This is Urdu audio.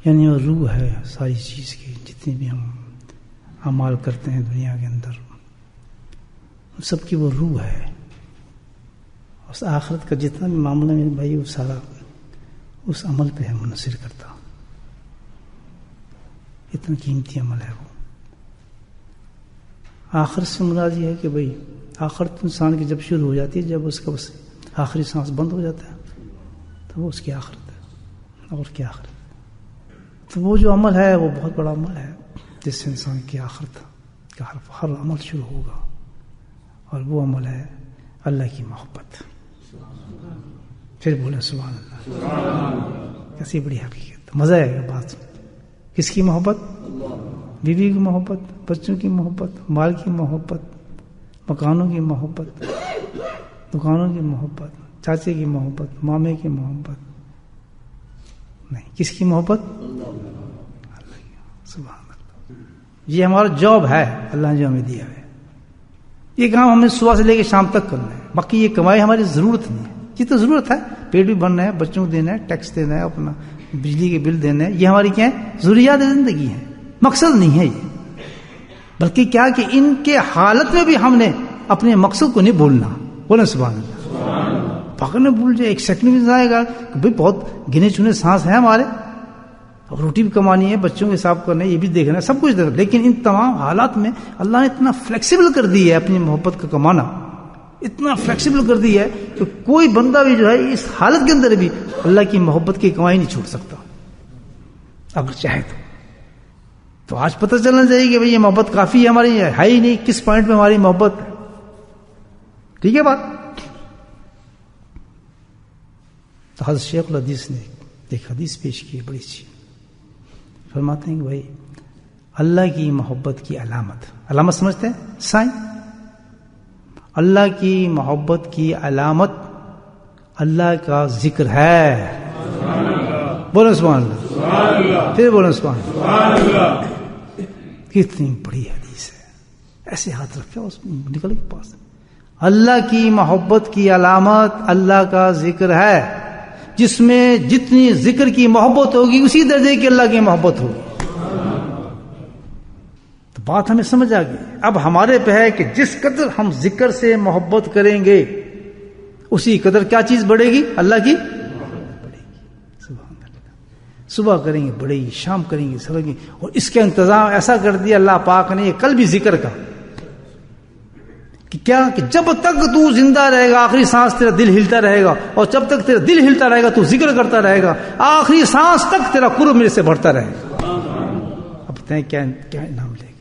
یعنی وہ روح ہے ساری چیز کی. جتنی بھی ہم اعمال کرتے ہیں دنیا کے اندر سب کی وہ روح ہے. اس آخرت کا جتنا بھی معاملہ میرے بھائی وہ سارا اس عمل پہ ہے منحصر کرتا. اتنا قیمتی عمل ہے وہ. آخرت سے مراد یہ ہے کہ بھائی آخرت انسان کی جب شروع ہو جاتی ہے، جب اس کا بس آخری سانس بند ہو جاتا ہے تو وہ اس کی آخرت ہے. اور کیا آخرت؟ تو وہ جو عمل ہے وہ بہت بڑا عمل ہے جس سے انسان کی آخرت کا ہر عمل شروع ہوگا. اور وہ عمل ہے اللہ کی محبت. پھر بولے سبحان اللہ. کیسی بڑی حقیقت، مزہ آئے گا بات. کس کی محبت؟ بیوی کی محبت، بچوں کی محبت، مال کی محبت، مکانوں کی محبت، دکانوں کی محبت، چاچے کی محبت، مامے کی محبت نہیں. کس کی محبت؟ اللہ کی. سبحان اللہ. یہ ہمارا جاب ہے اللہ نے جو ہمیں دیا ہے. یہ کام ہمیں صبح سے لے کے شام تک کرنا ہے. باقی یہ کمائی ہماری ضرورت نہیں ہے. یہ تو ضرورت ہے، پیٹ بھی بھرنا ہے، بچوں کو دینا ہے، ٹیکس دینا ہے، اپنا بجلی کے بل دینا ہے. یہ ہماری کیا ہے؟ ضروریات زندگی ہے، مقصد نہیں ہے یہ. بلکہ کیا کہ ان کے حالت میں بھی ہم نے اپنے مقصد کو نہیں بھولنا. بولیں سبحان اللہ. پکڑنے بھول جائے ایک سیکنڈ بھی جائے گا کہ بھائی بہت گنے چنے سانس ہیں ہمارے، اب روٹی بھی کمانی ہے، بچوں کے حساب کرنا ہے، یہ بھی دیکھنا ہے، سب کچھ دیکھنا. لیکن ان تمام حالات میں اللہ نے اتنا فلیکسیبل کر دی ہے اپنی محبت کا کمانا، اتنا فلیکسیبل کر دی ہے کہ کوئی بندہ بھی جو ہے اس حالت کے اندر بھی اللہ کی محبت کی کمائی نہیں چھوڑ سکتا اگر چاہے تو آج پتہ چلنا چاہیے کہ بھئی یہ محبت کافی ہے ہماری، ہے ہی نہیں، کس پوائنٹ میں ہماری محبت ہے. ٹھیک ہے بات. تو حضرت شیخ الحدیث نے ایک حدیث پیش کی ہے بڑی اچھی. فرماتے ہیں کہ بھائی اللہ کی محبت کی علامت سمجھتے ہیں؟ سائن. اللہ کی محبت کی علامت اللہ کا ذکر ہے. بولو سبحان اللہ. پھر بولو سبحان اللہ. کتنی بڑی حدیث ہے. ایسے ہاتھ رکھے اس نکل کے پاس. اللہ کی محبت کی علامت اللہ کا ذکر ہے. جس میں جتنی ذکر کی محبت ہوگی اسی درجے کی اللہ کی محبت ہوگی. تو بات ہمیں سمجھ آ گئی. اب ہمارے پہ ہے کہ جس قدر ہم ذکر سے محبت کریں گے اسی قدر کیا چیز بڑھے گی؟ اللہ کی بڑھے گی. سبحان اللہ. صبح کریں گے بڑھے گی، شام کریں گے سرے گی. اور اس کا انتظام ایسا کر دیا اللہ پاک نے کل بھی ذکر کا کہ کیا کہ جب تک تو زندہ رہے گا آخری سانس تیرا دل ہلتا رہے گا، اور جب تک تیرا دل ہلتا رہے گا تو ذکر کرتا رہے گا، آخری سانس تک تیرا قرب میرے سے بڑھتا رہے گا. اب بتائیں کیا انعام لے گا.